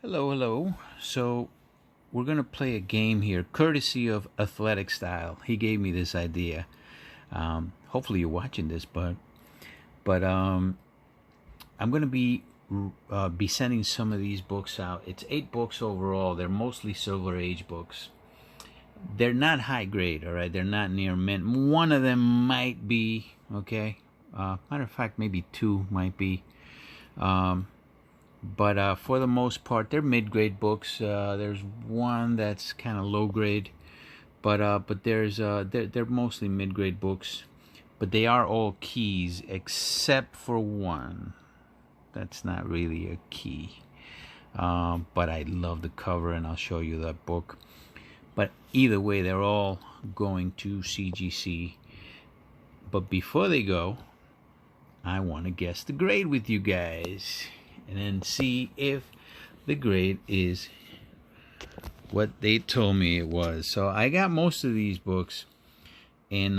Hello, hello. So we're gonna play a game here, courtesy of Athletic Style. He gave me this idea. Hopefully you're watching this, but I'm gonna be sending some of these books out. It's 8 books overall. They're mostly Silver Age books. They're not high grade, all right. They're not near mint. One of them might be okay. Matter of fact, maybe 2 might be. But for the most part, they're mid-grade books. There's one that's kind of low grade, but they're mostly mid-grade books. But they are all keys except for one. That's not really a key. But I love the cover, and I'll show you that book. But either way, they're all going to CGC. But before they go, I want to guess the grade with you guys, and then see if the grade is what they told me it was. So I got most of these books in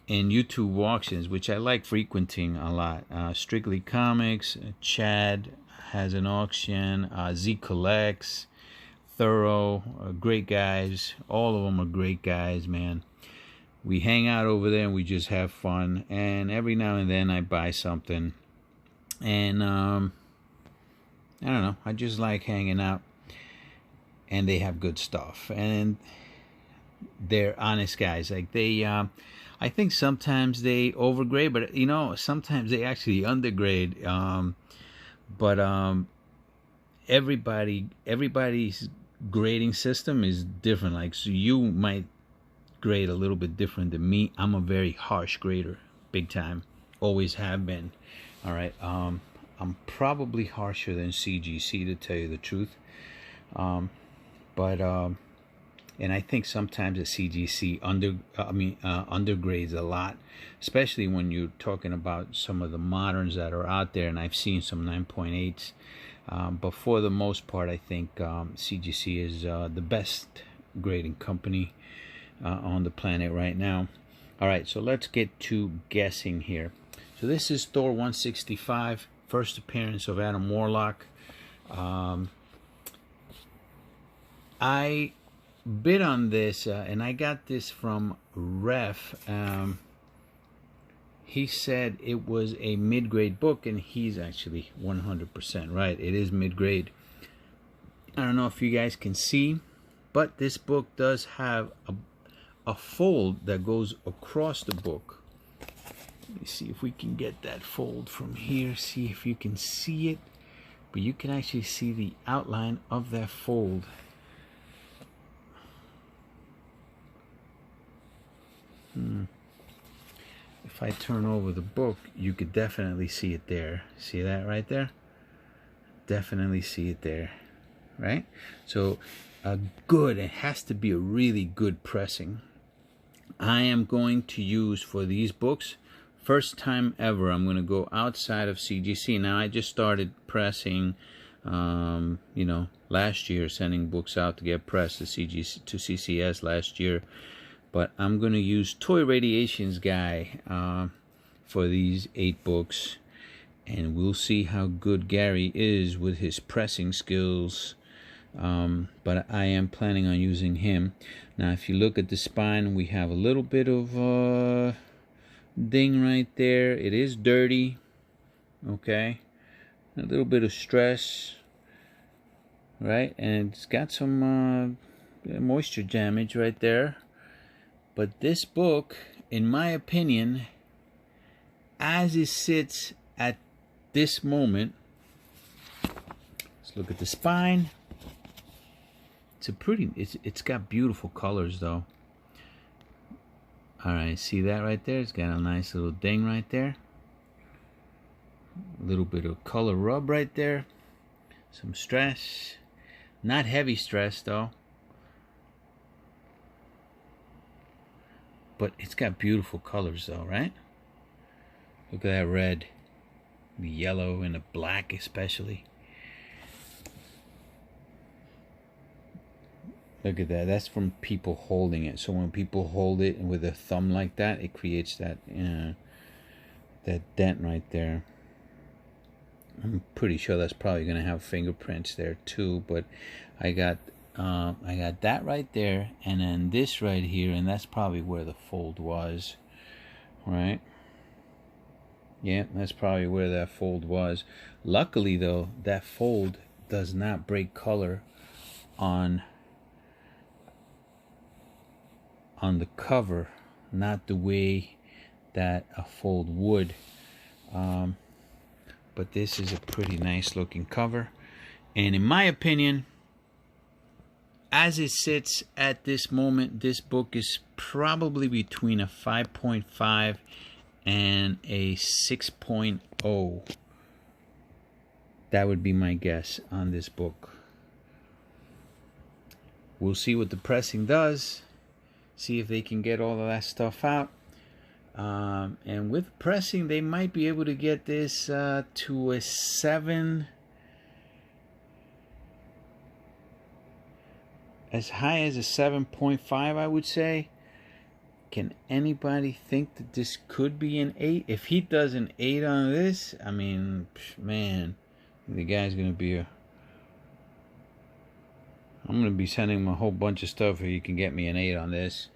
YouTube auctions, which I like frequenting a lot. Strictly Comics, Chad has an auction, Z Collects, Thorough, great guys. All of them are great guys, man. We hang out over there and we just have fun, and every now and then I buy something. And I don't know, I just like hanging out, and they have good stuff, and they're honest guys. Like they I think sometimes they overgrade, but sometimes they actually undergrade. But everybody's grading system is different. Like, so you might grade a little bit different than me. I'm a very harsh grader, big time, always have been. All right, I'm probably harsher than CGC, to tell you the truth. And I think sometimes the CGC undergrades a lot, especially when you're talking about some of the moderns that are out there, and I've seen some 9.8s. But for the most part, I think CGC is the best grading company on the planet right now. All right, so let's get to guessing here. So this is Thor 165, first appearance of Adam Warlock. I bid on this, and I got this from Ref. He said it was a mid-grade book, and he's actually 100% right. It is mid-grade. I don't know if you guys can see, but this book does have a fold that goes across the book. Let me see if we can get that fold from here. See if you can see it. But you can actually see the outline of that fold. If I turn over the book, you could definitely see it there. See that right there? Definitely see it there, right? So it has to be a really good pressing. I am going to use, for these books, first time ever, I'm going to go outside of CGC. Now, I just started pressing, last year, sending books out to get pressed to CGC, to CCS last year. But I'm going to use Toy Radiation's guy for these 8 books. And we'll see how good Gary is with his pressing skills. But I am planning on using him. Now, if you look at the spine, we have a little bit of ding right there. It is dirty. Okay. A little bit of stress. Right. And it's got some moisture damage right there. But this book, in my opinion, as it sits at this moment, let's look at the spine. It's got beautiful colors though. All right, see that right there? It's got a nice little ding right there. A little bit of color rub right there. Some stress. Not heavy stress though. But it's got beautiful colors though, right? Look at that red, the yellow, and the black especially. Look at that. That's from people holding it. So when people hold it with a thumb like that, it creates that that dent right there. I'm pretty sure that's probably going to have fingerprints there too, but I got that right there, and then this right here, and that's probably where the fold was, right? Yeah, that's probably where that fold was. Luckily though, that fold does not break color on the cover, not the way that a fold would. But this is a pretty nice looking cover, and in my opinion, as it sits at this moment, this book is probably between a 5.5 and a 6.0. That would be my guess on this book. We'll see what the pressing does, see if they can get all of that stuff out. And with pressing, they might be able to get this to a 7, as high as a 7.5, I would say. Can anybody think that this could be an 8? If he does an 8 on this, I mean, man, the guy's gonna be a... I'm gonna be sending him a whole bunch of stuff if he can get me an 8 on this.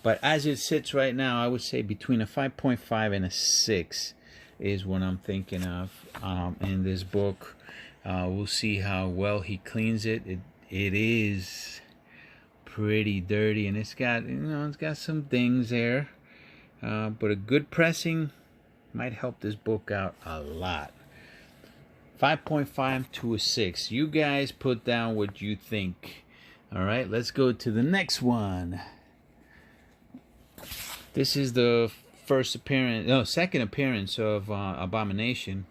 But as it sits right now, I would say between a 5.5 and a 6 is what I'm thinking of in this book. We'll see how well he cleans it. It is pretty dirty, and it's got, you know, it's got some dings there. But a good pressing might help this book out a lot. 5.5 to a 6. You guys put down what you think. All right, let's go to the next one. This is the second appearance of Abomination,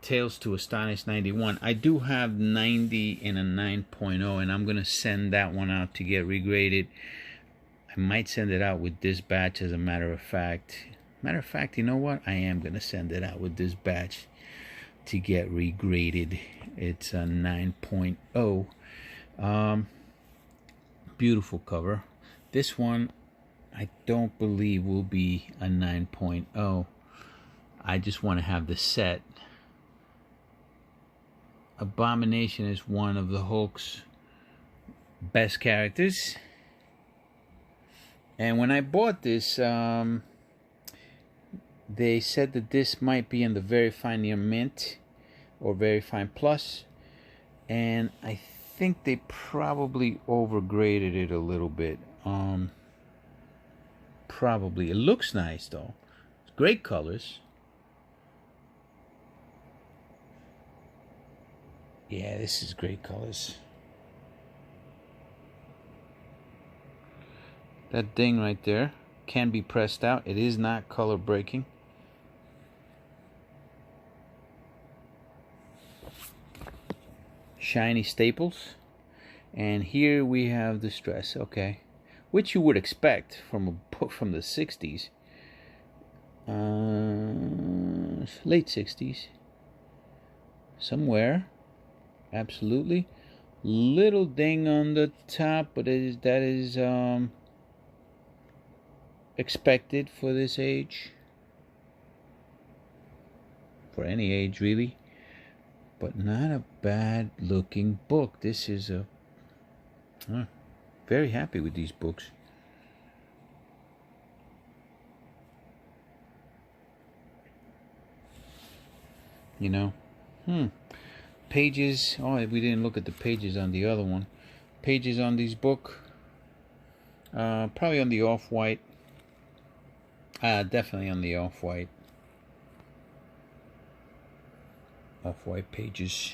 Tales to Astonish 91. I do have 90 and a 9.0, and I'm going to send that one out to get regraded. I might send it out with this batch, as a matter of fact. You know what? I am going to send it out with this batch to get regraded. It's a 9.0. Beautiful cover. This one, I don't believe will be a 9.0. I just want to have the set. Abomination is one of the Hulk's best characters. And when I bought this, they said that this might be in the Very Fine Near Mint or Very Fine Plus. And I think they probably overgraded it a little bit. Probably. It looks nice though. It's great colors. Yeah, this is great colors. That ding right there can be pressed out. It is not color breaking. Shiny staples. And here we have the stress. Okay. Which you would expect from a book from the 60s. Late 60s. Somewhere. Absolutely. Little ding on the top, but that is expected for this age. For any age, really. But not a bad looking book. This is a... very happy with these books. You know. Pages. Oh, we didn't look at the pages on the other one. Pages on this book. Probably on the off-white. Definitely on the off-white. Off-white pages.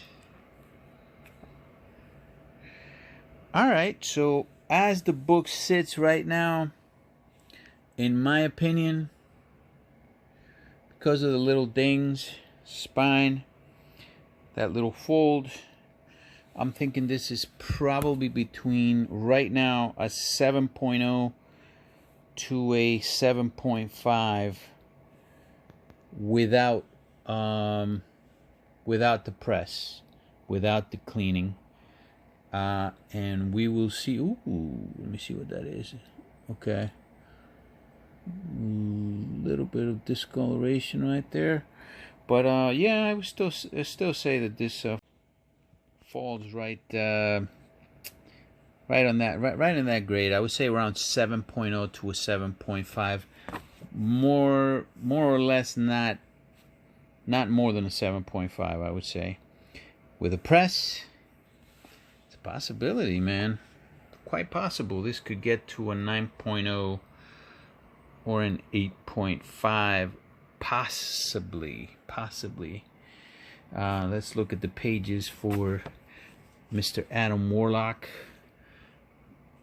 Alright, so as the book sits right now, in my opinion, because of the little dings, spine, that little fold, I'm thinking this is probably between, right now, a 7.0 to a 7.5 without the press, without the cleaning. And we will see. Ooh, let me see what that is. Okay, little bit of discoloration right there, But yeah, I would still say that this falls right right on that right in that grade. I would say around 7.0 to a 7.5. More or less, not more than a 7.5, I would say. With a press, it's a possibility, man. Quite possible this could get to a 9.0 or an 8.5, possibly. Let's look at the pages for Mr. Adam Warlock.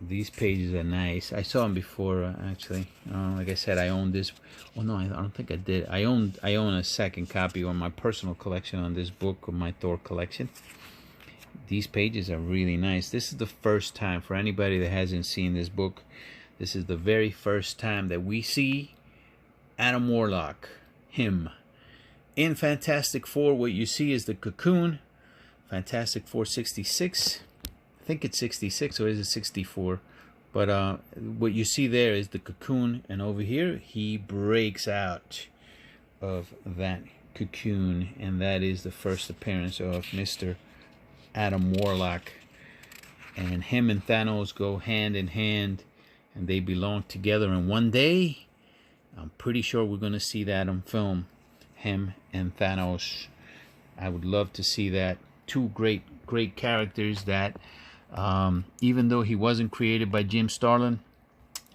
These pages are nice. I saw them before, actually. Like I said, I own this. Oh no, I don't think I did. I own a second copy on my personal collection on this book of my Thor collection. These pages are really nice. This is the first time, for anybody that hasn't seen this book, this is the very first time that we see Adam Warlock, him. In Fantastic Four, what you see is the cocoon. Fantastic Four 66. I think it's 66, or is it 64? But what you see there is the cocoon, and over here he breaks out of that cocoon, and that is the first appearance of Mr. Adam Warlock. And him and Thanos go hand in hand, and they belong together. And one day, I'm pretty sure we're going to see that on film, him and Thanos. I would love to see that. Two great characters that, even though he wasn't created by Jim Starlin,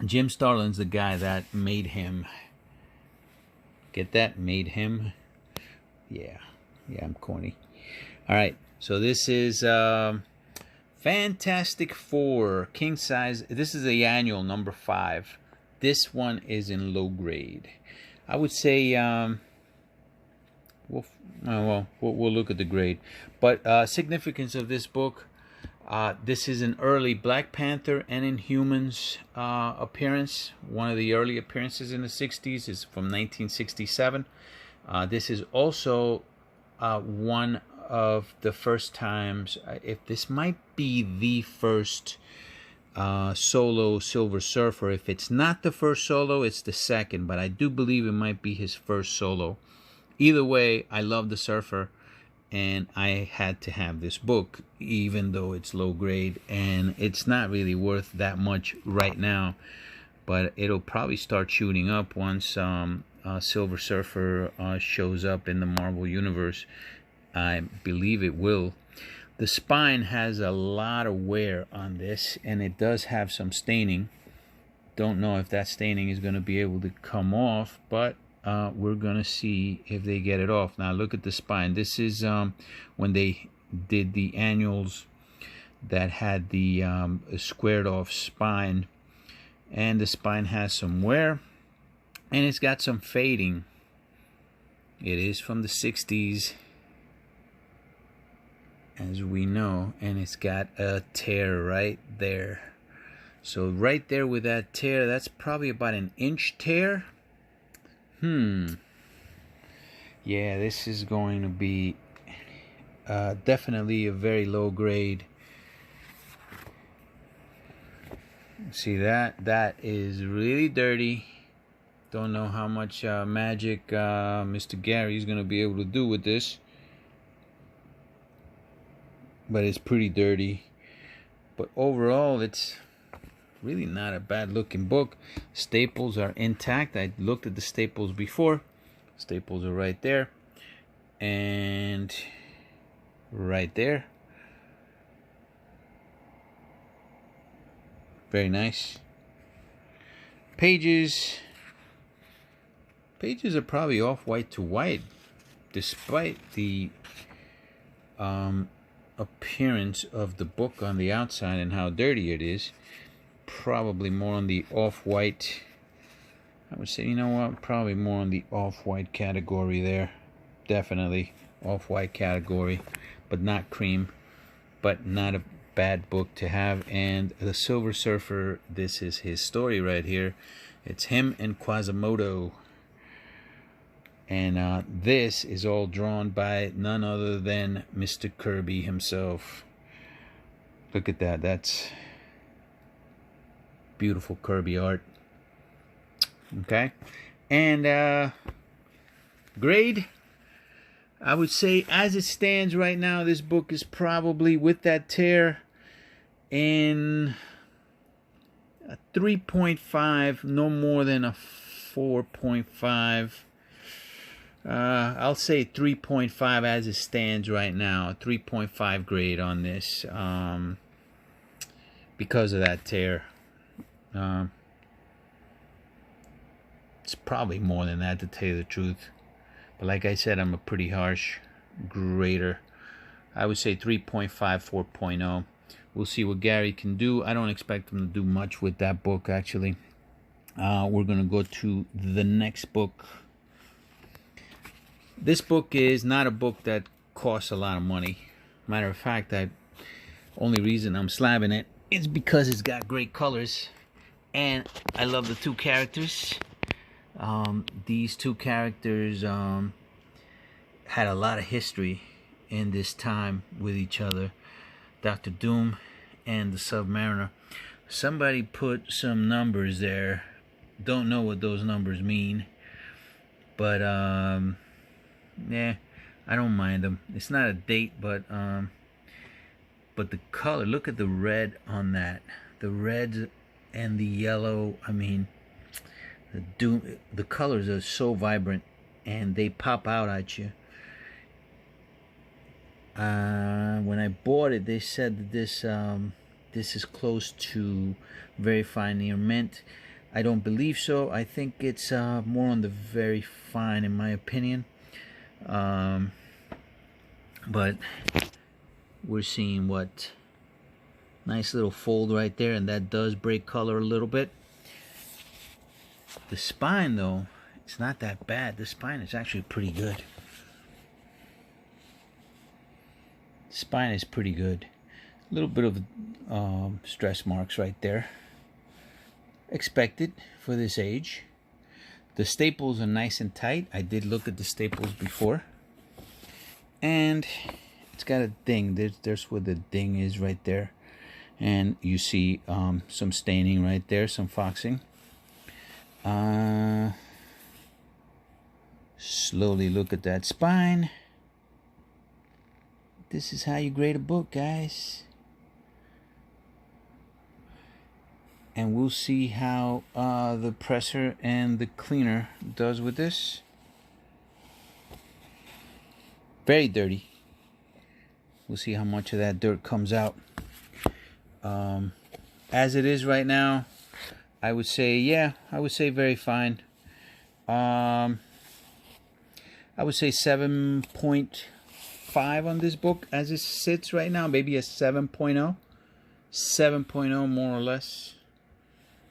Jim Starlin's the guy that made him. Get that? Made him. Yeah, I'm corny. All right, so this is Fantastic Four, king size. This is the annual number 5. This one is in low grade. I would say we'll look at the grade. But significance of this book, this is an early Black Panther and Inhumans appearance. One of the early appearances in the 60s is from 1967. This is also one of the first times, if this might be the first solo Silver Surfer. If it's not the first solo, it's the second, but I do believe it might be his first solo. Either way, I love the Surfer, and I had to have this book, even though it's low grade, and it's not really worth that much right now, but it'll probably start shooting up once Silver Surfer shows up in the Marvel Universe. I believe it will. The spine has a lot of wear on this, and it does have some staining. Don't know if that staining is going to be able to come off, but we're going to see if they get it off. Now look at the spine. This is when they did the annuals that had the squared off spine, and the spine has some wear, and it's got some fading. It is from the 60s, as we know, and it's got a tear right there. So right there with that tear, that's probably about an inch tear. Yeah, this is going to be definitely a very low grade. See that? That is really dirty. Don't know how much magic Mr. Gary is going to be able to do with this, but it's pretty dirty. But overall, it's really not a bad looking book. Staples are intact. I looked at the staples before. Staples are right there and right there. Very nice. Pages are probably off white to white, despite the appearance of the book on the outside and how dirty it is. Probably more on the off-white. I would say, you know what, probably more on the off-white category there. Definitely off-white category, but not cream. But not a bad book to have. And the Silver Surfer, this is his story right here. It's him and Quasimodo. And this is all drawn by none other than Mr. Kirby himself. Look at that. That's beautiful Kirby art. Okay. And grade, I would say as it stands right now, this book is probably, with that tear, in a 3.5, no more than a 4.5. I'll say 3.5 as it stands right now. 3.5 grade on this, because of that tear. It's probably more than that, to tell you the truth. But like I said, I'm a pretty harsh grader. I would say 3.5, 4.0. We'll see what Gary can do. I don't expect him to do much with that book, actually. We're going to go to the next book. This book is not a book that costs a lot of money. Matter of fact, the only reason I'm slabbing it is because it's got great colors. And I love the two characters. These two characters had a lot of history in this time with each other. Dr. Doom and the SubMariner. Somebody put some numbers there. Don't know what those numbers mean. But, yeah, I don't mind them. It's not a date, but the color, look at the red on that. The red and the yellow, I mean, the colors are so vibrant and they pop out at you. When I bought it, they said that this is close to very fine near mint. I don't believe so. I think it's more on the very fine, in my opinion. But we're seeing what nice little fold right there, and that does break color a little bit. The spine, though, it's not that bad. The spine is actually pretty good. Spine is pretty good. A little bit of stress marks right there. Expected for this age. The staples are nice and tight. I did look at the staples before. And it's got a ding. There's where the ding is right there. And you see some staining right there, some foxing. Slowly look at that spine. This is how you grade a book, guys. And we'll see how the presser and the cleaner does with this. Very dirty. We'll see how much of that dirt comes out. As it is right now, I would say, yeah, I would say very fine. I would say 7.5 on this book as it sits right now. Maybe a 7.0. 7.0 more or less.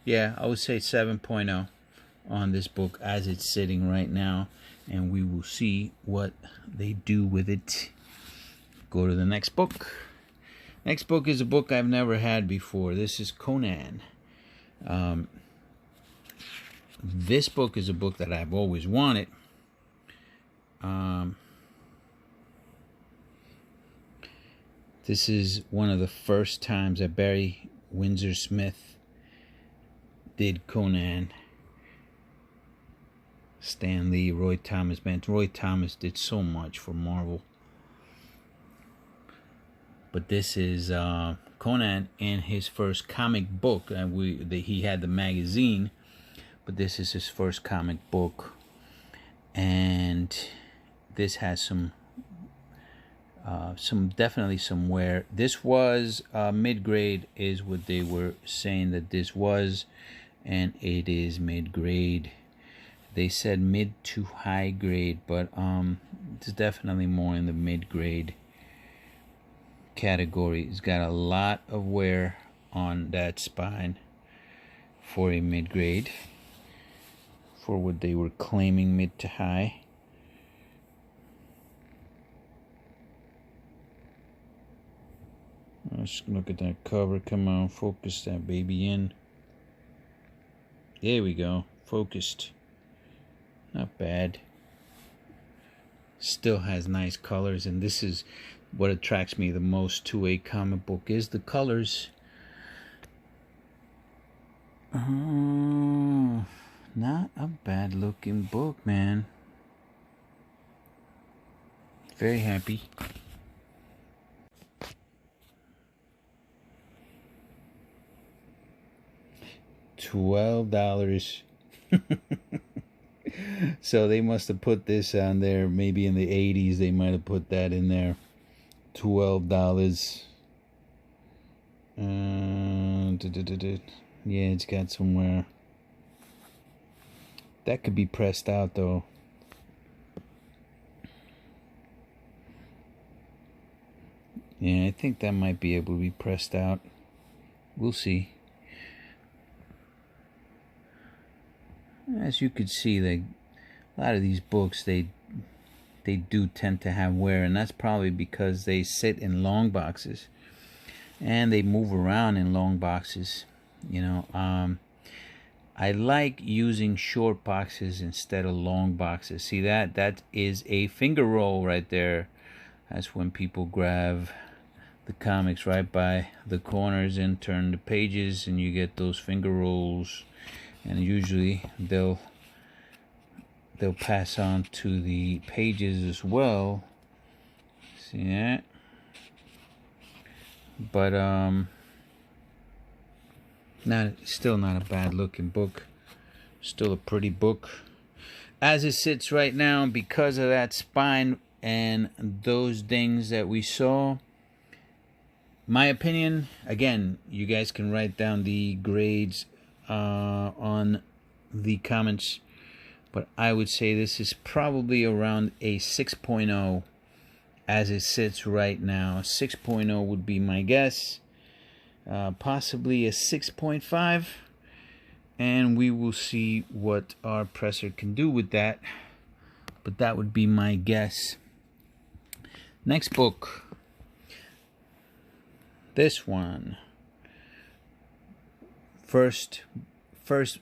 Yeah, I would say 7.0 on this book as it's sitting right now. And we will see what they do with it. Go to the next book. Next book is a book I've never had before. This is Conan. This book is a book that I've always wanted. This is one of the first times that Barry Windsor Smith did Conan. Stan Lee, Roy Thomas. Man, Roy Thomas did so much for Marvel. But this is Conan in his first comic book. He had the magazine, but this is his first comic book. And this has definitely some wear. This was mid-grade is what they were saying that this was, and it is mid-grade. They said mid to high grade, but it's definitely more in the mid-grade category. It's got a lot of wear on that spine for a mid-grade, for what they were claiming mid to high. Let's look at that cover. Come on, focus that baby in. There we go. Focused. Not bad. Still has nice colors, and this is what attracts me the most to a comic book, is the colors. Not a bad looking book, man. Very happy. $12. So they must have put this on there. Maybe in the 80s they might have put that in there. $12. Yeah, it's got somewhere. That could be pressed out though. Yeah, I think that might be able to be pressed out. We'll see. As you could see, a lot of these books, they do tend to have wear, and that's probably because they sit in long boxes and they move around in long boxes. You know, I like using short boxes instead of long boxes. See, that is a finger roll right there. That's when people grab the comics right by the corners and turn the pages, and you get those finger rolls. And usually they'll pass on to the pages as well. See that? But still not a bad looking book. Still a pretty book as it sits right now, because of that spine and those things that we saw. My opinion, again, you guys can write down the grades on the comments, but I would say this is probably around a 6.0 as it sits right now. 6.0 would be my guess. Possibly a 6.5, and we will see what our presser can do with that, but that would be my guess. Next book, this one. First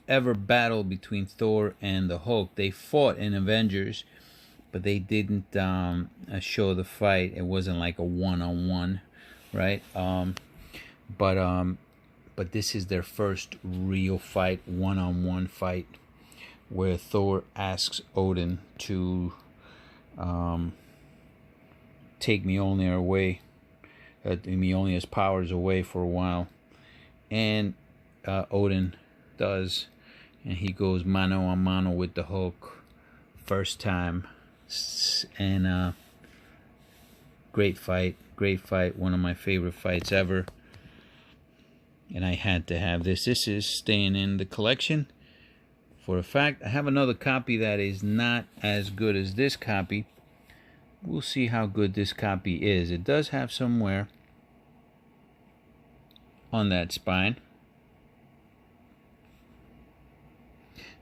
ever battle between Thor and the Hulk. They fought in Avengers, but they didn't show the fight. It wasn't like a one-on-one, right? But this is their first real fight, one-on-one fight, where Thor asks Odin to take Mjolnir Mjolnir's powers away for a while, and Odin does, and he goes mano a mano with the Hulk first time, and great fight, one of my favorite fights ever, and I had to have this. This is staying in the collection for a fact. I have another copy that is not as good as this copy. We'll see how good this copy is. It does have some wear on that spine,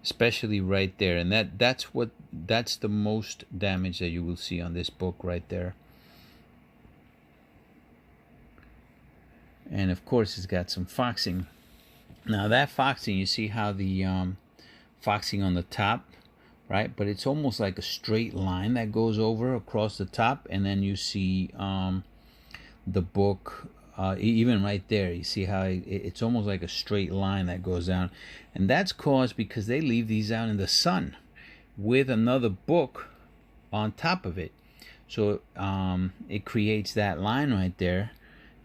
especially right there, and that's the most damage that you will see on this book right there. And of course it's got some foxing. Now that foxing, you see how the foxing on the top, right? But it's almost like a straight line that goes over across the top, and then you see the book, even right there, you see how it's almost like a straight line that goes down, and that's caused because they leave these out in the sun with another book on top of it, so it creates that line right there,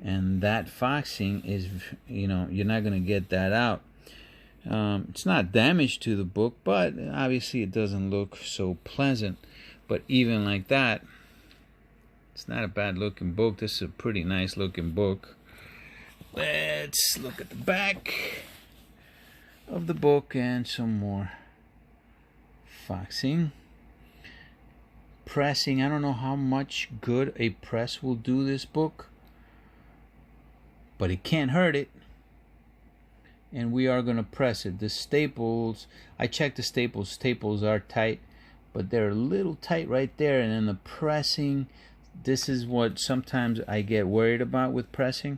and that foxing is, you know, you're not going to get that out. It's not damage to the book, but obviously it doesn't look so pleasant. But even like that, it's not a bad looking book. This is a pretty nice looking book. Let's look at the back of the book and some more foxing. Pressing, I don't know how much good a press will do this book, but it can't hurt it. And we are going to press it. The staples, I checked the staples. Staples are tight, but they're a little tight right there. And then the pressing, this is what sometimes I get worried about with pressing,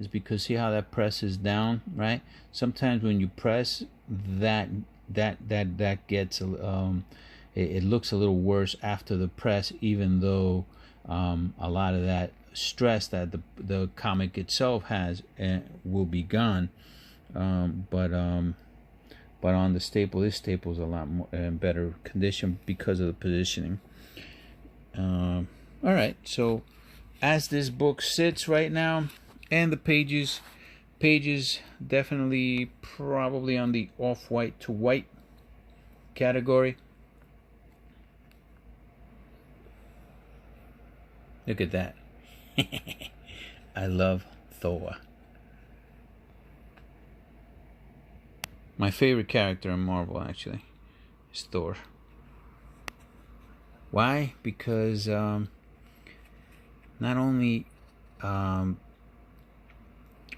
is because see how that presses down, right? Sometimes when you press, that gets it looks a little worse after the press, even though a lot of that stress that the comic itself has will be gone. But on the staple, this staple is a lot more better condition because of the positioning. All right, so as this book sits right now, and the pages definitely probably on the off-white to white category. Look at that. I love Thor. My favorite character in Marvel, actually, is Thor. Why? Because not only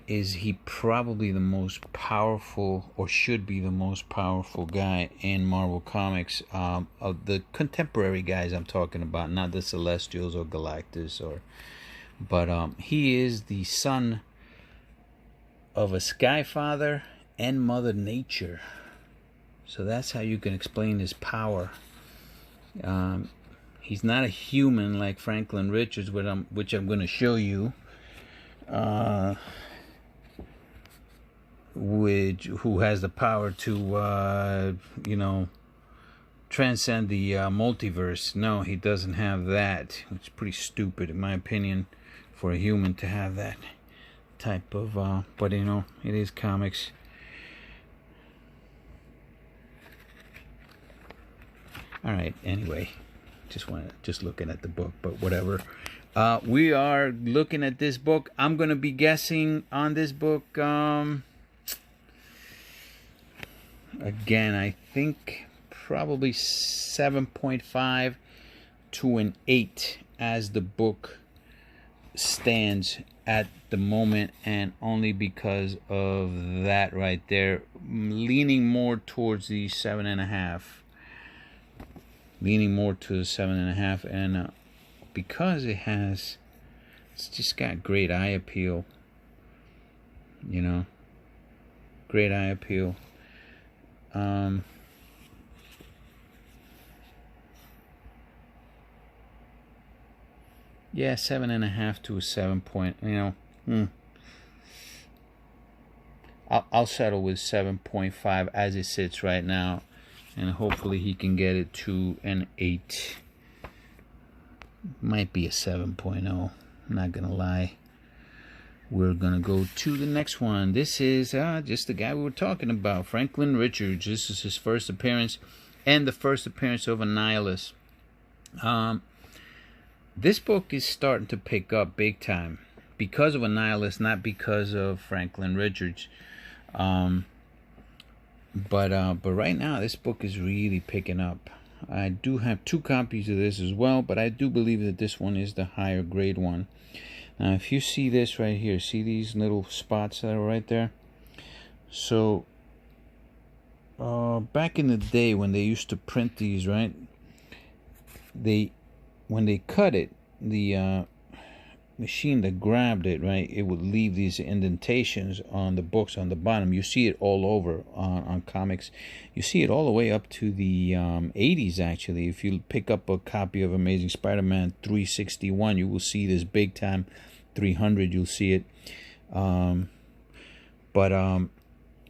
is he probably the most powerful, or should be the most powerful guy in Marvel Comics, of the contemporary guys I'm talking about, not the Celestials or Galactus, but he is the son of a Sky Father and Mother Nature. So that's how you can explain his power. He's not a human like Franklin Richards, which I'm going to show you. Who has the power to transcend the multiverse. No, he doesn't have that. It's pretty stupid, in my opinion, for a human to have that type of but it is comics. All right, anyway, just looking at the book, but whatever. We are looking at this book. I'm gonna be guessing on this book. Again, I think probably 7.5 to an 8 as the book stands at the moment, and only because of that right there, leaning more towards the 7.5. Leaning more to the 7.5, and because it's just got great eye appeal. Great eye appeal. Yeah, 7.5 to a 7 point. I'll settle with 7.5 as it sits right now, and hopefully he can get it to an 8. Might be a 7.0. I'm not gonna lie. We're gonna go to the next one. This is just the guy we were talking about, Franklin Richards. This is his first appearance, and the first appearance of Annihilus. This book is starting to pick up big time because of Annihilus, not because of Franklin Richards. But right now this book is really picking up. I do have 2 copies of this as well, but I do believe that this one is the higher grade one. Now, if you see this right here, see these little spots that are right there? So, back in the day when they used to print these, right? When they cut it, the machine that grabbed it, right, it would leave these indentations on the books on the bottom. You see it all over on comics. You see it all the way up to the 80s, actually. If you pick up a copy of Amazing Spider-Man 361, you will see this big time. 300, you'll see it. But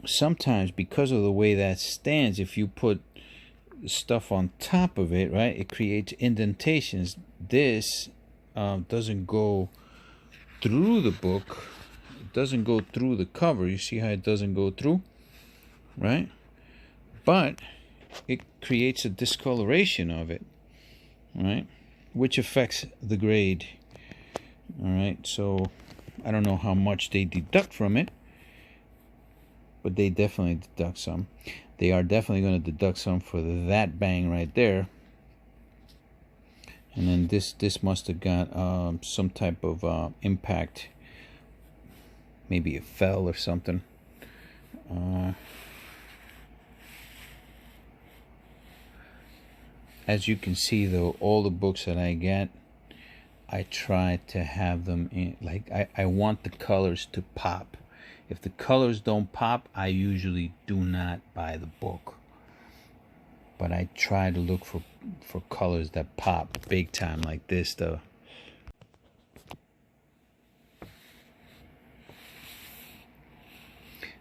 sometimes, because of the way that stands, if you put stuff on top of it, right, it creates indentations. This doesn't go through the book. It doesn't go through the cover. You see how it doesn't go through, right? But it creates a discoloration of it, right, which affects the grade. All right, so I don't know how much they deduct from it, but they definitely deduct some. They are definitely going to deduct some for that bang right there. And then this must have got some type of impact. Maybe it fell or something. As you can see, though, all the books that I get, I try to have them in, like, I want the colors to pop. If the colors don't pop, I usually do not buy the book. But I try to look for colors that pop big time, like this, though.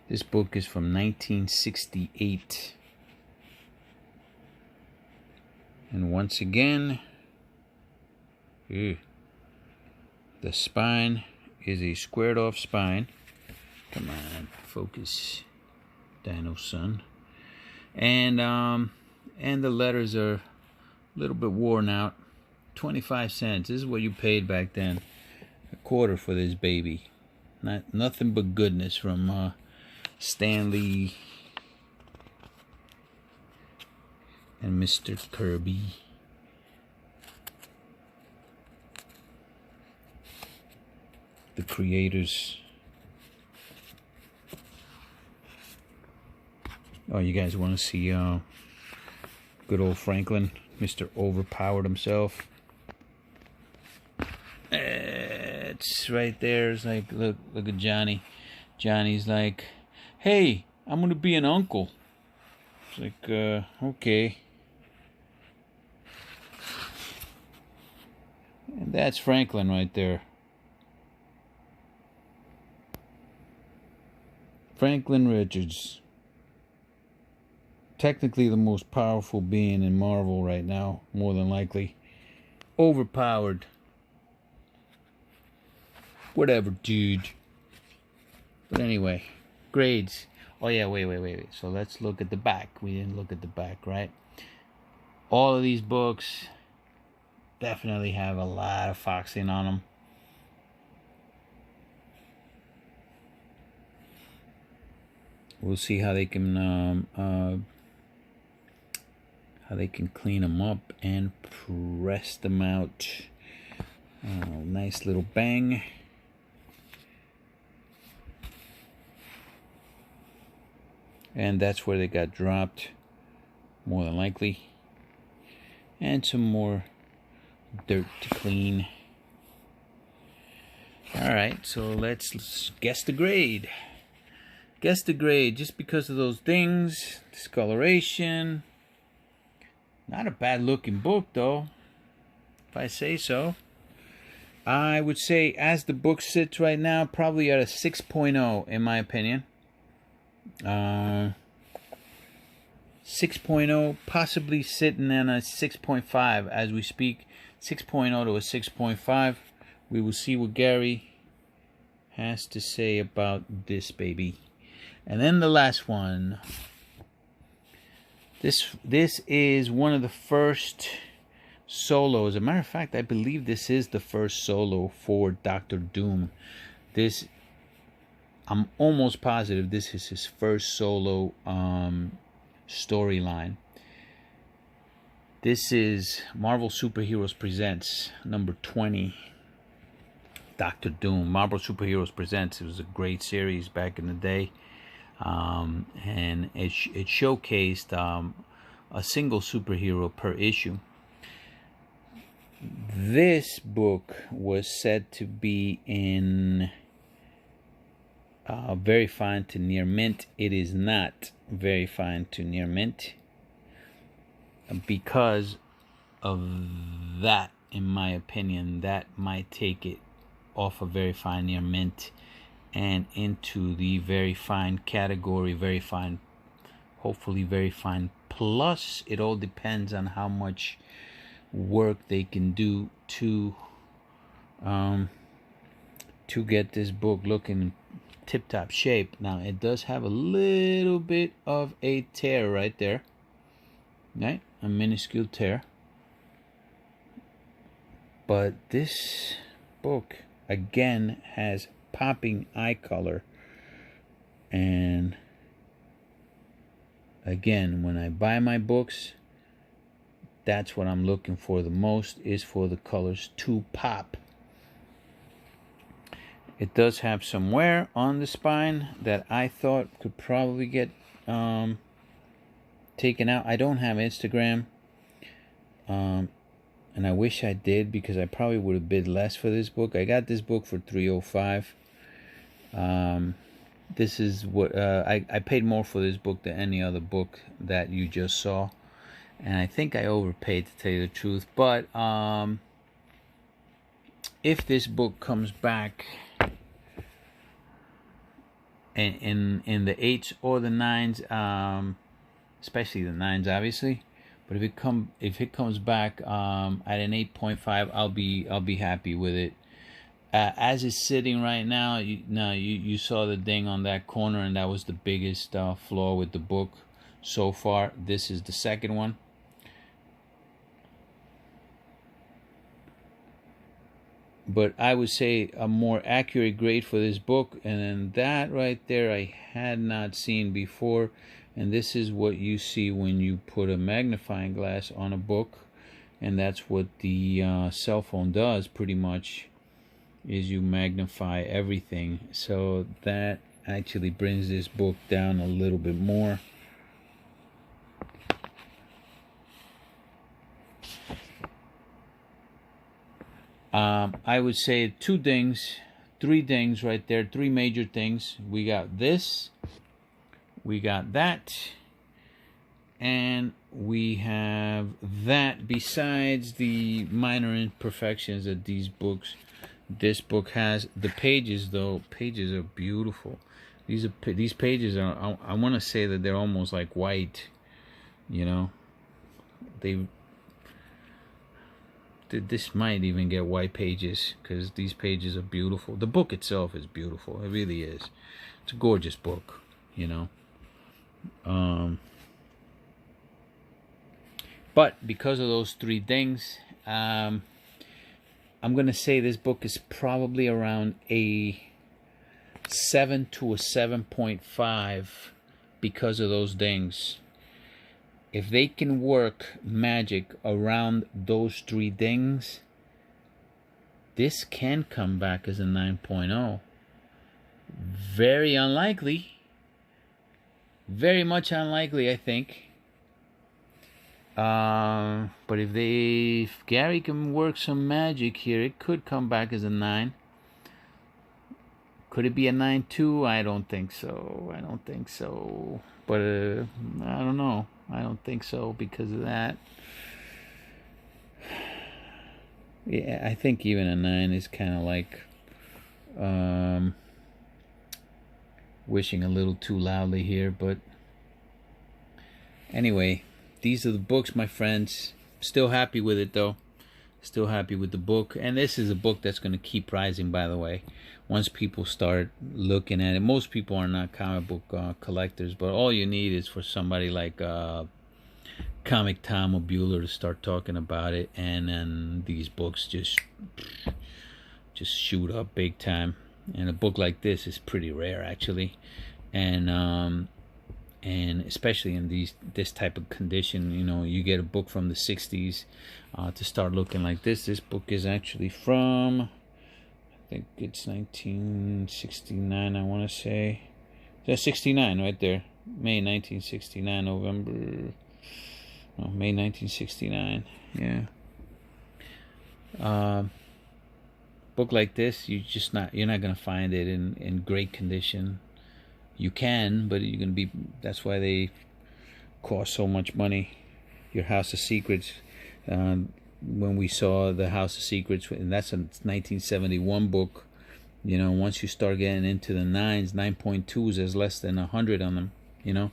This book is from 1968. And once again, Ew. The spine is a squared off spine. Come on, focus, Dino Son. And the letters are a little bit worn out. 25 cents. This is what you paid back then. A quarter for this baby. Nothing but goodness from Stanley and Mr. Kirby. The creators. Oh, you guys want to see good old Franklin, Mr. Overpowered himself? It's right there. It's like, look at Johnny. Johnny's like, hey, I'm gonna be an uncle. It's like, okay. And that's Franklin right there. Franklin Richards. Technically the most powerful being in Marvel right now, more than likely. Overpowered. Whatever, dude. But anyway, grades. Oh yeah, wait. So let's look at the back. We didn't look at the back, right? All of these books definitely have a lot of foxing on them. We'll see how they can clean them up and press them out. Nice little bang. And that's where they got dropped, more than likely. And some more dirt to clean. Alright, so let's guess the grade. Guess the grade, just because of those things. Discoloration. Not a bad looking book though, if I say so. I would say, as the book sits right now, probably at a 6.0 in my opinion. 6.0, possibly sitting in a 6.5 as we speak. 6.0 to a 6.5. We will see what Gary has to say about this baby. And then the last one. This is one of the first solos. As a matter of fact, I believe this is the first solo for Doctor Doom. I'm almost positive this is his first solo storyline. This is Marvel Superheroes Presents number 20. Doctor Doom. Marvel Superheroes Presents. It was a great series back in the day. And it showcased a single superhero per issue. This book was said to be in very fine to near mint. It is not very fine to near mint because of that. In my opinion, that might take it off of very fine near mint and into the very fine category, very fine, hopefully very fine plus. It all depends on how much work they can do to get this book looking tip-top shape. Now it does have a little bit of a tear right there, right? A minuscule tear. But this book again has popping eye color, and again, when I buy my books, that's what I'm looking for the most, is for the colors to pop. It does have some wear on the spine that I thought could probably get taken out. I don't have Instagram, and I wish I did, because I probably would have bid less for this book. I got this book for $305. This is what I paid more for this book than any other book that you just saw, and I think I overpaid, to tell you the truth. But if this book comes back in the 8s or the 9s, especially the 9s obviously, but But if it comes back at an 8.5, I'll be happy with it. As it's sitting right now, you saw the ding on that corner, and that was the biggest flaw with the book so far. This is the second one. But I would say a more accurate grade for this book, and then that right there I had not seen before. And this is what you see when you put a magnifying glass on a book, and that's what the cell phone does pretty much, is you magnify everything. So that actually brings this book down a little bit more. I would say three things right there, three major things. We got this, we got that, and we have that, besides the minor imperfections that this book has. The pages, though, pages are beautiful. These pages are, I want to say that they're almost like white, you know. This might even get white pages, because these pages are beautiful. The book itself is beautiful. It really is. It's a gorgeous book, you know. But because of those three things, I'm going to say this book is probably around a 7 to a 7.5 because of those things. If they can work magic around those three things, this can come back as a 9.0. Very unlikely. Very much unlikely, I think. But if Gary can work some magic here, it could come back as a 9. Could it be a 9.2? I don't think so. But I don't know. I don't think so because of that. Yeah, I think even a 9 is kind of like wishing a little too loudly here. But anyway, these are the books, my friends. Still happy with it, though. Still happy with the book. And this is a book that's going to keep rising, by the way, once people start looking at it. Most people are not comic book collectors, but all you need is for somebody like Comic Tom or Bueller to start talking about it, and then these books just shoot up big time. And a book like this is pretty rare, actually, and especially in this type of condition. You know, you get a book from the 60s to start looking like this. This book is actually from, I think it's 1969, I want to say. That's 69 right there. May 1969, May 1969. Yeah. Book like this, you're not gonna find it in great condition. You can, but you're gonna be. That's why they cost so much money. Your House of Secrets. When we saw the House of Secrets, and that's a 1971 book. You know, once you start getting into the 9s, 9.2s, there's less than 100 on them. You know,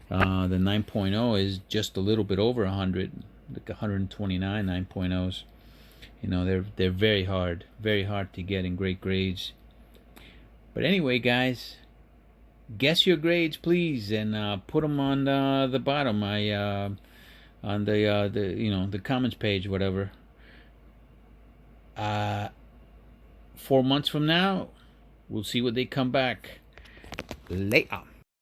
the 9.0 is just a little bit over 100, like 129 9.0s. You know, they're very hard to get in great grades. But anyway, guys, guess your grades, please, and put them on the bottom. On the comments page, whatever. 4 months from now, we'll see what they come back. Later.